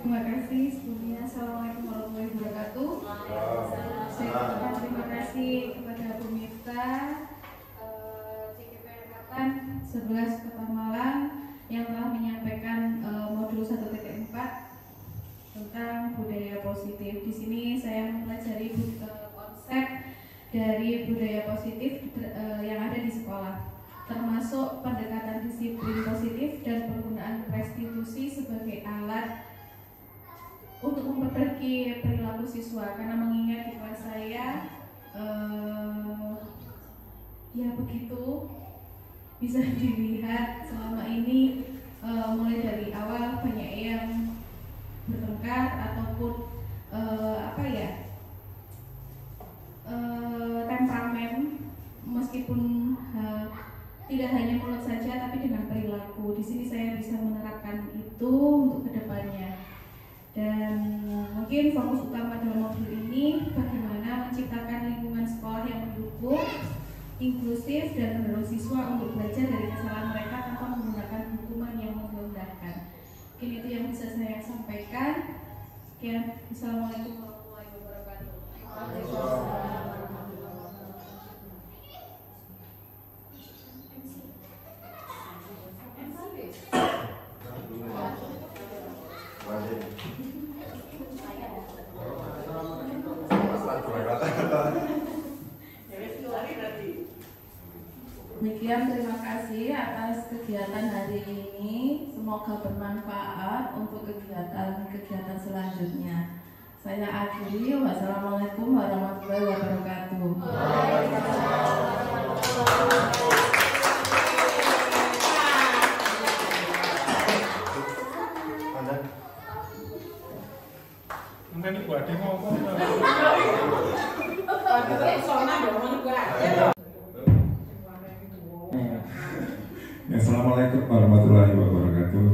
Terima kasih sebelumnya. Assalamualaikum warahmatullahi wabarakatuh. Saya ucapkan terima kasih kepada Bu Miftah CKP Angkatan 11 Kota Malang yang telah menyampaikan modul 1.4 tentang budaya positif. Di sini saya mempelajari konsep dari budaya positif yang ada di sekolah, termasuk pendekatan disiplin positif dan penggunaan restitusi sebagai alat untuk memperbaiki perilaku siswa. Karena mengingat di kelas saya ya begitu bisa dilihat selama ini mulai dari awal banyak yang bertengkar ataupun temperamen, meskipun tidak hanya mulut saja tapi dengan perilaku. Di sini saya bisa menerapkan itu untuk kedepannya. Dan mungkin fokus utama dalam modul ini bagaimana menciptakan lingkungan sekolah yang mendukung, inklusif dan mendorong siswa untuk belajar dari kesalahan mereka tanpa menggunakan hukuman yang memberatkan. Mungkin itu yang bisa saya sampaikan. Sekian. Assalamualaikum warahmatullahi wabarakatuh. Demikian, terima kasih atas kegiatan hari ini. Semoga bermanfaat untuk kegiatan selanjutnya. Saya akhiri. Wassalamualaikum warahmatullahi wabarakatuh. Mungkin ibu Ade ngomong. Assalamualaikum warahmatullahi wabarakatuh.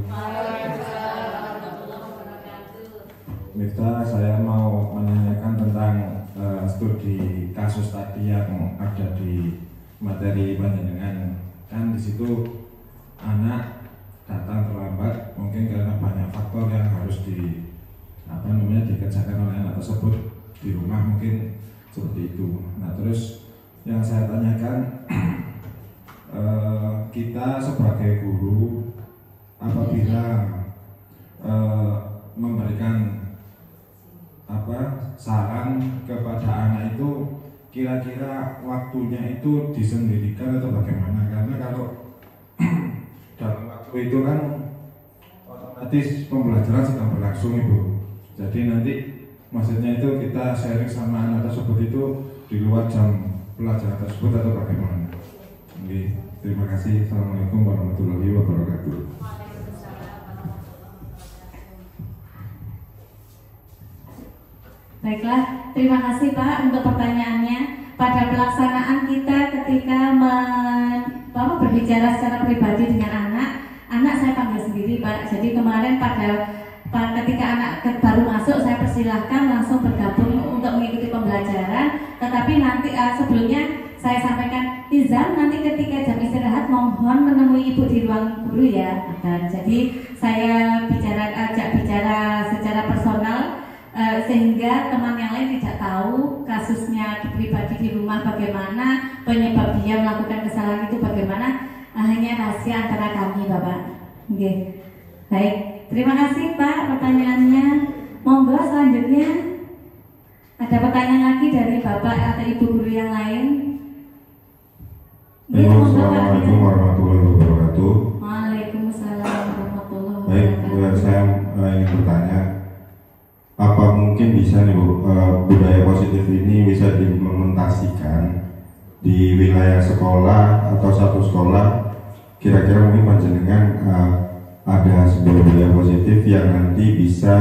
Miftah, saya mau menanyakan tentang studi kasus tadi yang ada di materi panjenengan. Kan di situ anak datang terlambat, mungkin karena banyak faktor yang harus dikerjakan oleh anak tersebut di rumah, mungkin seperti itu. Nah, terus yang saya tanyakan, kita sebagai guru apabila memberikan saran kepada anak itu, kira-kira waktunya itu disendirikan atau bagaimana? Karena kalau dalam waktu itu kan otomatis pembelajaran sedang berlangsung, Ibu. Jadi nanti maksudnya itu kita sharing sama anak tersebut itu di luar jam pelajaran tersebut atau bagaimana? Oke, terima kasih. Assalamualaikum warahmatullahi wabarakatuh. Baiklah, terima kasih Pak untuk pertanyaannya. Pada pelaksanaan kita ketika berbicara secara pribadi dengan anak saya panggil sendiri Pak. Jadi kemarin ketika anak baru masuk, saya persilahkan langsung bergabung untuk mengikuti pembelajaran. Tetapi nanti sebelumnya saya sampaikan, Izam, nanti ketika jam istirahat mohon menemui ibu di ruang guru ya. Dan jadi saya ajak bicara secara personal sehingga teman yang lain tidak tahu kasusnya pribadi di rumah bagaimana, penyebab dia melakukan kesalahan itu bagaimana, hanya rahasia antara kami Bapak. Okay. Baik, terima kasih Pak pertanyaannya. Monggo selanjutnya ada pertanyaan lagi dari Bapak atau Ibu guru yang lain. Assalamualaikum warahmatullahi wabarakatuh. Waalaikumsalam warahmatullahi Baik, wabarakatuh. saya ingin bertanya, apa mungkin bisa nih Bu, budaya positif ini bisa diimplementasikan di wilayah sekolah atau satu sekolah? Kira-kira mungkin panjenengan ada sebuah budaya positif yang nanti bisa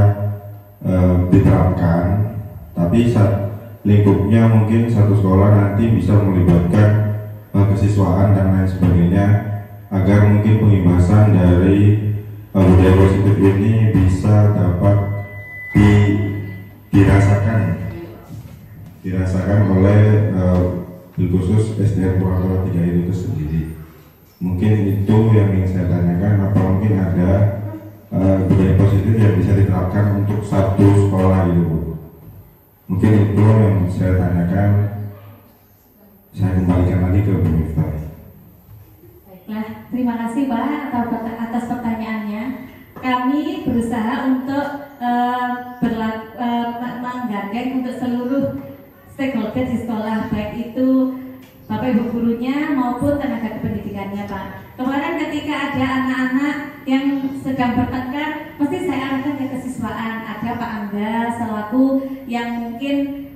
diterapkan, tapi lingkupnya mungkin satu sekolah nanti bisa melibatkan kesiswaan dan lain sebagainya, agar mungkin pengimbasan dari budaya positif ini bisa dapat dirasakan oleh khusus SDN Purwakarta 3 itu sendiri. Mungkin itu yang ingin saya tanyakan, apa mungkin ada budaya positif yang bisa diterapkan untuk satu sekolah gitu Bu. Mungkin itu yang saya tanyakan. Saya kembalikan lagi ke Bu Miftah. Baiklah, terima kasih Pak atas pertanyaannya. Kami berusaha untuk menggandeng untuk seluruh stakeholder di sekolah, baik itu Bapak Ibu gurunya maupun tenaga kependidikannya Pak. Kemarin ketika ada anak-anak yang sedang bertengkar, mesti saya arahkan ke kesiswaan. Ada Pak Angga selaku yang mungkin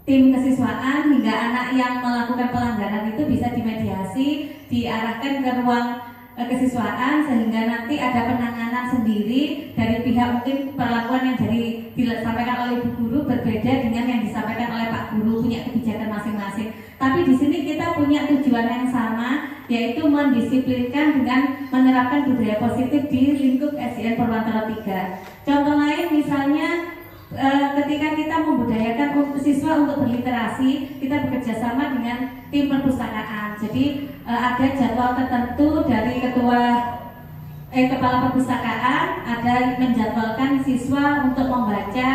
tim kesiswaan, hingga anak yang melakukan pelanggaran itu bisa dimediasi, diarahkan ke ruang kesiswaan, sehingga nanti ada penanganan sendiri dari pihak. Mungkin perlakuan yang disampaikan oleh Ibu Guru berbeda dengan yang disampaikan oleh Pak Guru, punya kebijakan masing-masing. Tapi di sini kita punya tujuan yang sama, yaitu mendisiplinkan dengan menerapkan budaya positif di lingkup SDN Purwakarta 3. Contoh lain misalnya ketika kita membudayakan siswa untuk berliterasi, kita bekerja sama dengan tim perpustakaan. Jadi ada jadwal tertentu dari kepala perpustakaan, ada menjadwalkan siswa untuk membaca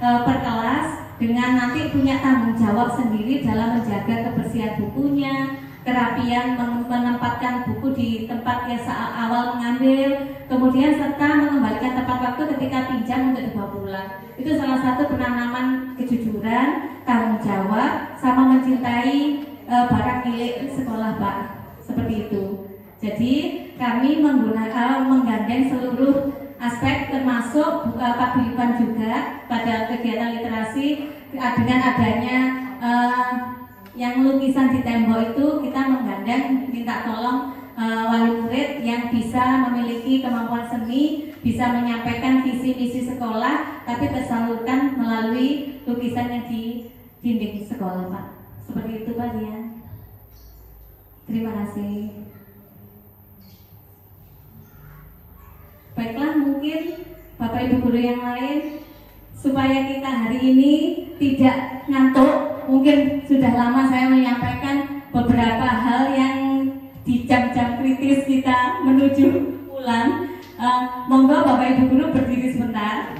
per kelas, dengan nanti punya tanggung jawab sendiri dalam menjaga kebersihan bukunya, kerapian menempatkan buku di tempat yang awal mengambil, kemudian serta mengembalikan tepat waktu ketika pinjam untuk dibawa pulang. Itu salah satu penanaman kejujuran, tanggung jawab, sama mencintai barang milik sekolah Pak. Seperti itu. Jadi kami menggandeng seluruh aspek, termasuk paguyuban juga pada kegiatan literasi. Dengan adanya yang lukisan di tembok itu, kita menggandeng, minta tolong wali murid yang bisa memiliki kemampuan seni, bisa menyampaikan visi misi sekolah, tapi tersalurkan melalui lukisan yang di dinding sekolah Pak. Seperti itu Pak Dian. Terima kasih. Baiklah, mungkin Bapak Ibu guru yang lain, supaya kita hari ini tidak ngantuk, mungkin sudah lama saya menyampaikan beberapa hal yang di jam-jam kritis kita menuju pulang. Monggo Bapak Ibu guru berdiri sebentar.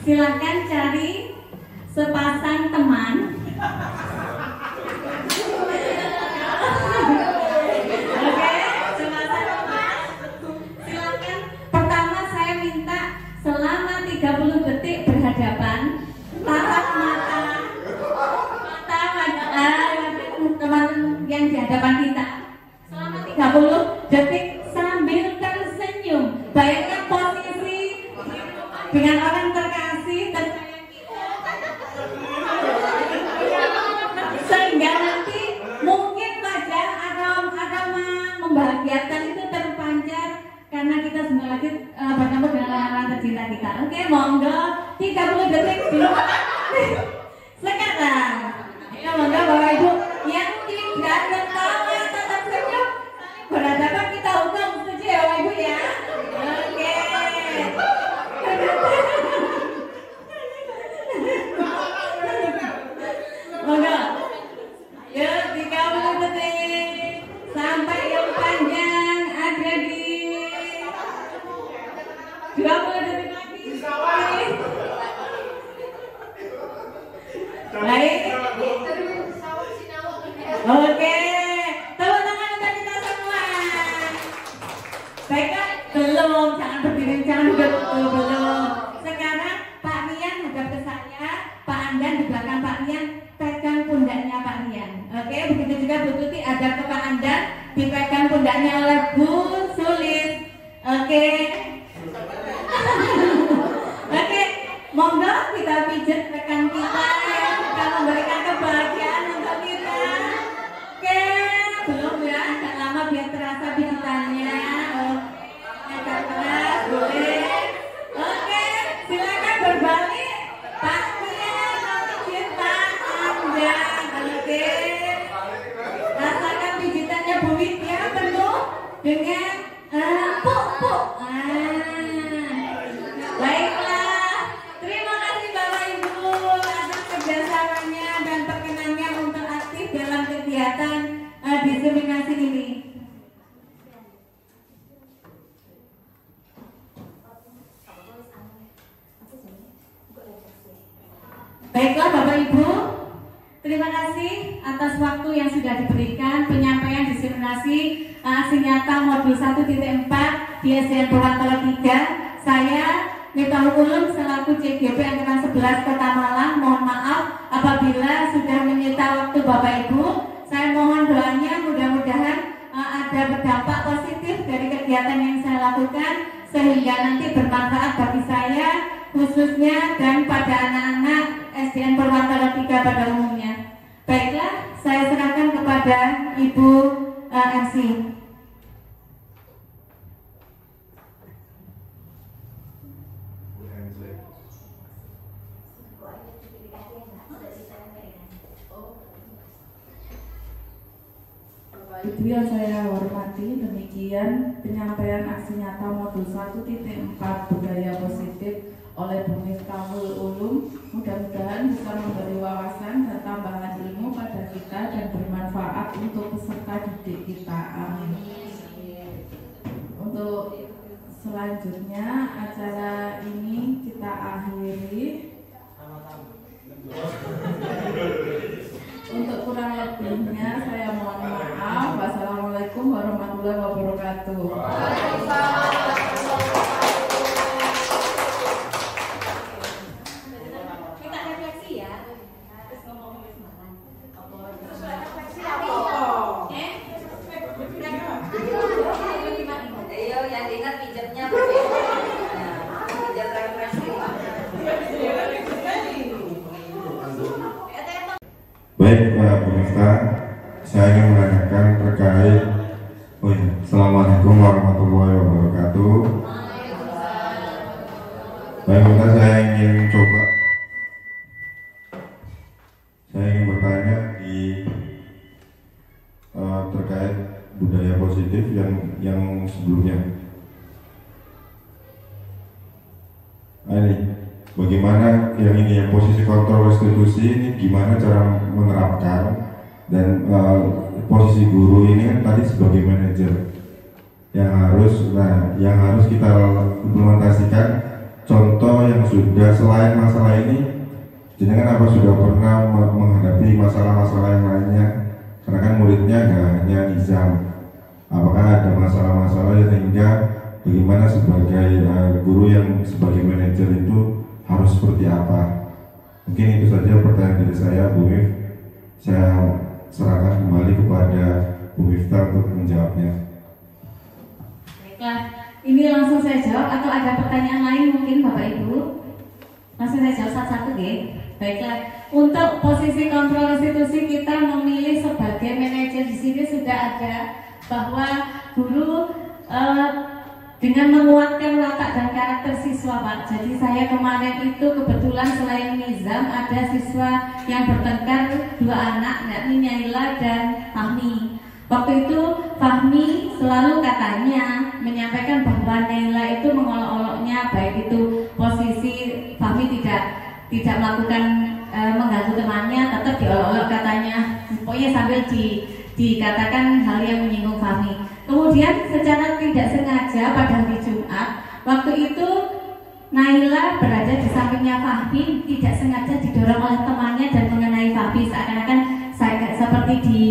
Silakan cari sepasang teman. Oke, sepasang teman. Silakan. Pertama saya minta selama 30 detik berhadapan, tatap mata teman yang di hadapan kita. Selama 30 detik sambil tersenyum. Bayangkan posisi dengan orang terkasih, tersayang kita. pundaknya oleh Bu Sulis. Oke. Oke, monggo kita pijat rekan kita yang akan memberikan kebahagiaan untuk kita. Oke, belum ya, agak lama biar terasa pijitannya. Agak keras, boleh. Oke, silakan berbalik. Pastinya nanti kita Anda. Oke. Rasakan pijitannya Bu Widya penuh dengan puk. Baiklah, terima kasih Bapak Ibu atas kerjasamanya dan perkenannya untuk aktif dalam kegiatan diseminasi ini. Baiklah Bapak Ibu, terima kasih atas waktu yang sudah diberikan penyampaian diseminasi aksi nyata modul 1.4 di SDN Purwantoro 3. Saya Miftahul Ulum selaku CGP Angkatan 11 Kota Malang mohon maaf apabila sudah menyita waktu Bapak Ibu. Saya mohon doanya mudah-mudahan ada berdampak positif dari kegiatan yang saya lakukan sehingga nanti bermanfaat bagi saya khususnya dan pada anak-anak SDN Purwantoro 3 pada umumnya. Baiklah, saya serahkan kepada Ibu MC. Ibu yang saya hormati, demikian penyampaian aksi nyata modul 1.4 budaya positif oleh Bu Miftahul Ulum. Mudah-mudahan bisa memberi wawasan dan tambahan ilmu pada kita dan bermanfaat untuk peserta didik kita. Amin. Untuk selanjutnya acara ini kita akhiri. Untuk kurang lebihnya saya mohon maaf. Wassalamualaikum warahmatullahi wabarakatuh. Kita refleksi ya. Terus ngomongin semalam. Ayo yang diingat pijatnya pijat refleksi. Baik Pak Pemirsa, saya ingin menanyakan terkait Assalamualaikum warahmatullahi wabarakatuh. Baik Pemirsa, saya ingin bertanya terkait budaya positif yang sebelumnya. Ini bagaimana yang posisi kontrol restitusi ini gimana cara menerapkan dan posisi guru ini kan tadi sebagai manajer yang harus kita implementasikan contoh yang sudah selain masalah ini jenengan apa sudah pernah menghadapi masalah-masalah yang lainnya karena kan muridnya nggak hanya nizam, apakah ada masalah-masalah sehingga bagaimana sebagai guru yang sebagai manajer itu harus seperti apa? Mungkin itu saja pertanyaan dari saya, Bu Mif. Saya serahkan kembali kepada Bu Miftah untuk menjawabnya. Baiklah, ini langsung saya jawab atau ada pertanyaan lain mungkin Bapak Ibu? Langsung saya jawab satu-satu ya. Baiklah, untuk posisi kontrol restitusi kita memilih sebagai manajer di sini sudah ada bahwa guru dengan menguatkan watak dan karakter siswa Pak. Jadi saya kemarin itu kebetulan selain Nizam ada siswa yang bertengkar dua anak, yakni Naila dan Fahmi. Waktu itu Fahmi selalu katanya menyampaikan bahwa Naila itu mengolok-oloknya, baik itu posisi Fahmi tidak melakukan mengganggu temannya, tetap diolok-olok katanya. Pokoknya sambil dikatakan hal yang menyinggung Fahmi. Kemudian secara tidak sengaja pada hari Jumat, waktu itu Naila berada di sampingnya Fahmi, tidak sengaja didorong oleh temannya dan mengenai Fahmi seakan-akan seperti di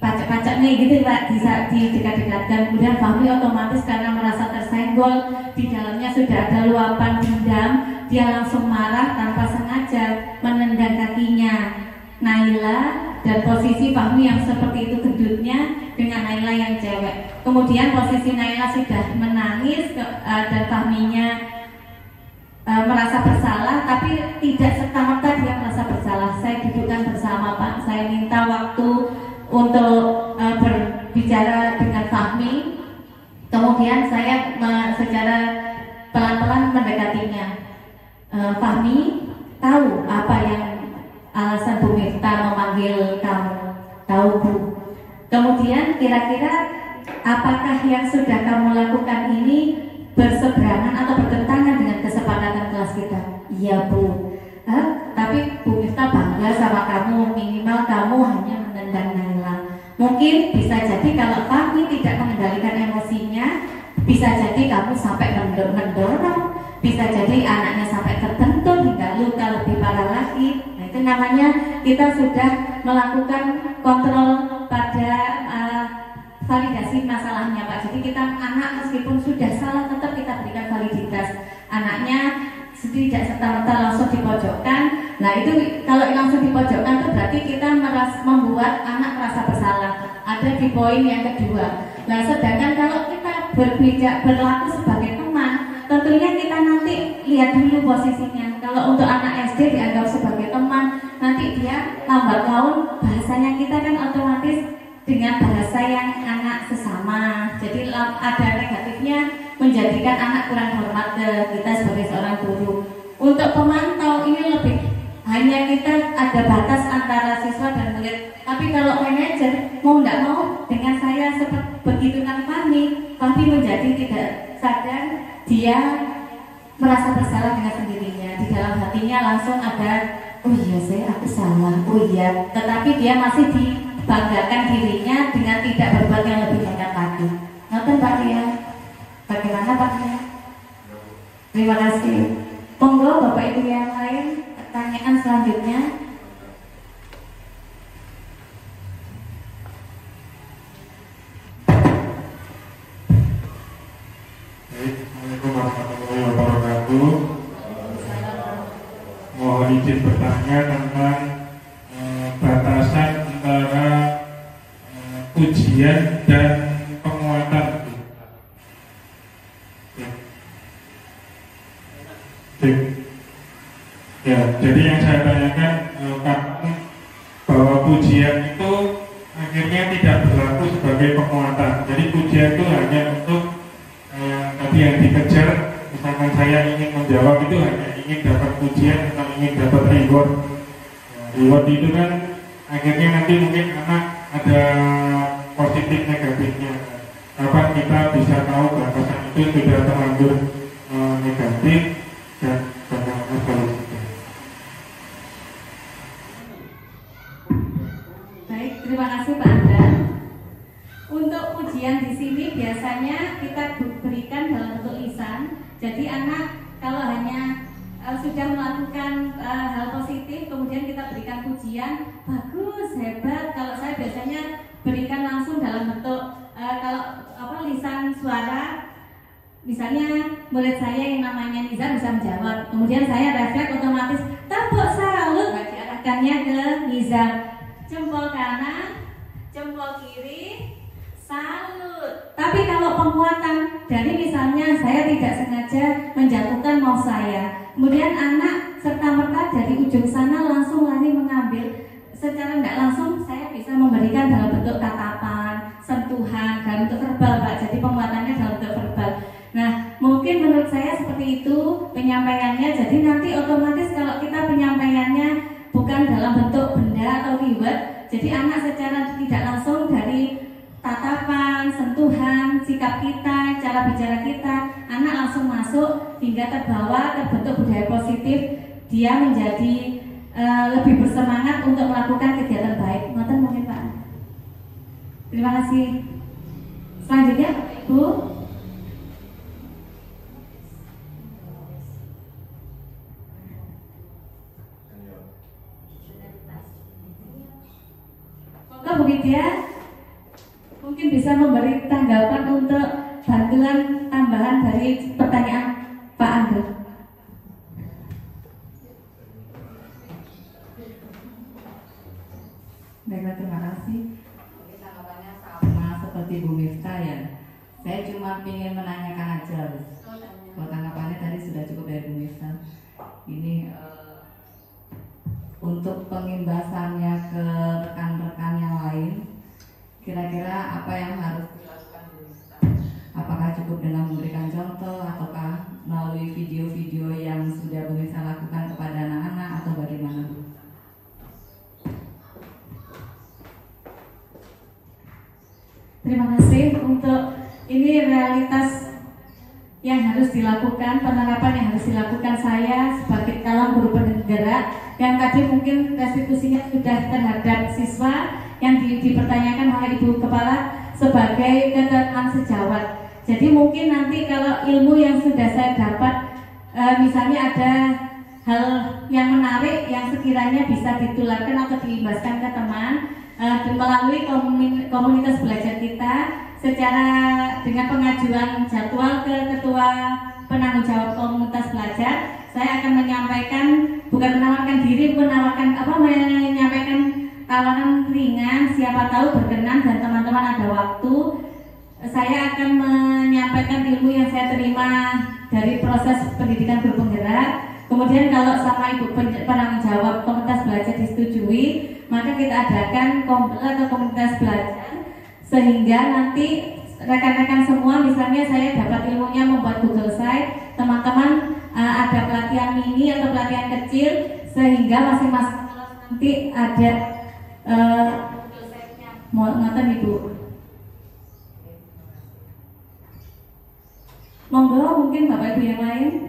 pacak-pacak nih gitu Pak, di dekat-dekatkan. Kemudian Fahmi otomatis karena merasa tersenggol, di dalamnya sudah ada luapan dendam, dia langsung marah tanpa sengaja menendang kakinya Naila dan posisi Fahmi yang seperti itu gendutnya dengan Naila yang cewek. Kemudian posisi Naila sudah menangis dan Fahminya merasa bersalah, tapi tidak serta-merta dia merasa bersalah. Saya dudukkan bersama Pak, saya minta waktu untuk berbicara dengan Fahmi. Kemudian saya secara pelan-pelan mendekatinya. Fahmi tahu apa yang alasan Bu Miftah memanggil kamu? Tahu Bu. Kemudian kira-kira apakah yang sudah kamu lakukan ini berseberangan atau bertentangan dengan kesepakatan kelas kita? Iya Bu. Tapi Bu Miftah bangga sama kamu, minimal kamu hanya menendang Naila. Mungkin bisa jadi kalau Fahmi tidak mengendalikan emosinya, bisa jadi kamu sampai mendorong, bisa jadi anaknya sampai terbentur hingga luka lebih parah lagi. Nah, itu namanya kita sudah melakukan kontrol pada validasi masalahnya Pak. Jadi kita anak meskipun sudah salah tetap kita berikan validitas. Anaknya tidak serta-merta langsung dipojokkan. Nah itu kalau langsung dipojokkan itu berarti kita membuat anak merasa bersalah. Ada di poin yang kedua. Nah sedangkan kalau kita berlaku sebagai teman, tentunya kita nanti lihat dulu posisinya. Kalau untuk anak SD dianggap sebagai teman, nanti dia lambat laun bahasanya kita kan otomatis dengan bahasa yang anak sesama. Jadi ada negatifnya, menjadikan anak kurang hormat ke kita sebagai seorang guru. Untuk pemantau ini lebih hanya kita ada batas antara siswa dan murid. Tapi kalau manajer mau tidak mau dengan saya seperti begitu kan Fahmi menjadi tidak sadar, dia merasa bersalah dengan sendirinya. Di dalam hatinya langsung ada, oh iya aku salah, oh iya. Tetapi dia masih dibanggakan dirinya dengan tidak berbuat yang lebih banyak lagi. Nonton Pak Ria, bagaimana Pak Ria? Terima kasih. Monggo Bapak Ibu yang lain, pertanyaan selanjutnya. Assalamualaikum warahmatullahi wabarakatuh. Mohon izin bertanya tentang batasan antara ujian dan penguatan. Ya, jadi yang saya tanyakan bahwa pujian itu akhirnya tidak berlaku sebagai penguatan. Jadi pujian itu hanya untuk tadi yang dikejar, misalkan saya ingin menjawab itu hanya ingin dapat pujian atau ingin dapat reward. Reward itu kan akhirnya nanti mungkin anak ada positif negatifnya. Kapan kita bisa tahu batasan itu sudah terlanjur negatif dan seterusnya. Baik, terima kasih Pak Andra. Untuk ujian di sini biasanya kita berikan dalam bentuk lisan. Jadi anak kalau hanya sudah melakukan hal positif, kemudian kita berikan pujian, bagus, hebat. Kalau saya biasanya berikan langsung dalam bentuk lisan suara. Misalnya murid saya yang namanya Nizar bisa menjawab, kemudian saya refleks otomatis tepuk salut, diarahkannya ke Nizar, jempol kanan, jempol kiri, salut. Tapi kalau penguatan dari misalnya saya tidak sengaja menjatuhkan mouse saya, kemudian anak serta-merta dari ujung sana langsung lari mengambil, secara tidak langsung saya bisa memberikan dalam bentuk tatapan, sentuhan, dalam bentuk verbal Pak. Jadi penguatannya dalam bentuk verbal. Nah, mungkin menurut saya seperti itu penyampaiannya. Jadi nanti otomatis kalau kita penyampaiannya bukan dalam bentuk benda atau reward, jadi anak secara tidak langsung dari tatapan, sentuhan, sikap kita, cara bicara kita, anak langsung masuk hingga terbawa, terbentuk budaya positif. Dia menjadi lebih bersemangat untuk melakukan kegiatan baik. Ngoten mungkin Pak. Terima kasih. Selanjutnya Ibu. Bu Widya mungkin bisa memberi tanggapan untuk bantuan tambahan dari pertanyaan Pak Angga. Baiklah, terima kasih. Mungkin tanggapannya sama seperti Bu Miftah ya. Saya cuma ingin menanyakan aja. Kalau tanggapannya tadi sudah cukup dari Bu Miftah. Ini untuk pengimbasannya ke rekan-rekan yang lain, kira-kira apa yang harus dilakukan Bu Miftah? Apakah cukup dengan memberikan contoh ataukah melalui video-video yang sudah Bu Miftah lakukan kepada anak-anak atau bagaimana Bu? Terima kasih. Untuk ini realitas yang harus dilakukan, penerapan yang harus dilakukan saya sebagai calon guru penggerak yang tadi mungkin restitusinya sudah terhadap siswa yang dipertanyakan oleh Ibu Kepala sebagai keterangan sejawat. Jadi mungkin nanti kalau ilmu yang sudah saya dapat, misalnya ada hal yang menarik yang sekiranya bisa ditularkan atau diimbaskan ke teman, melalui komunitas belajar kita secara dengan pengajuan jadwal ke ketua penanggung jawab komunitas belajar, saya akan menyampaikan, bukan menawarkan diri, menyampaikan tawaran ringan, siapa tahu berkenan dan teman-teman ada waktu, saya akan menyampaikan ilmu yang saya terima dari proses pendidikan guru penggerak. Kemudian kalau sama Ibu penanggung jawab komunitas belajar disetujui, maka kita adakan komunitas belajar sehingga nanti rekan-rekan semua, misalnya saya dapat ilmunya membuat Google Site, teman-teman ada pelatihan mini atau pelatihan kecil sehingga masing-masing nanti ada Google Site-nya. Mohon Ibu. Monggo mungkin Bapak Ibu yang lain.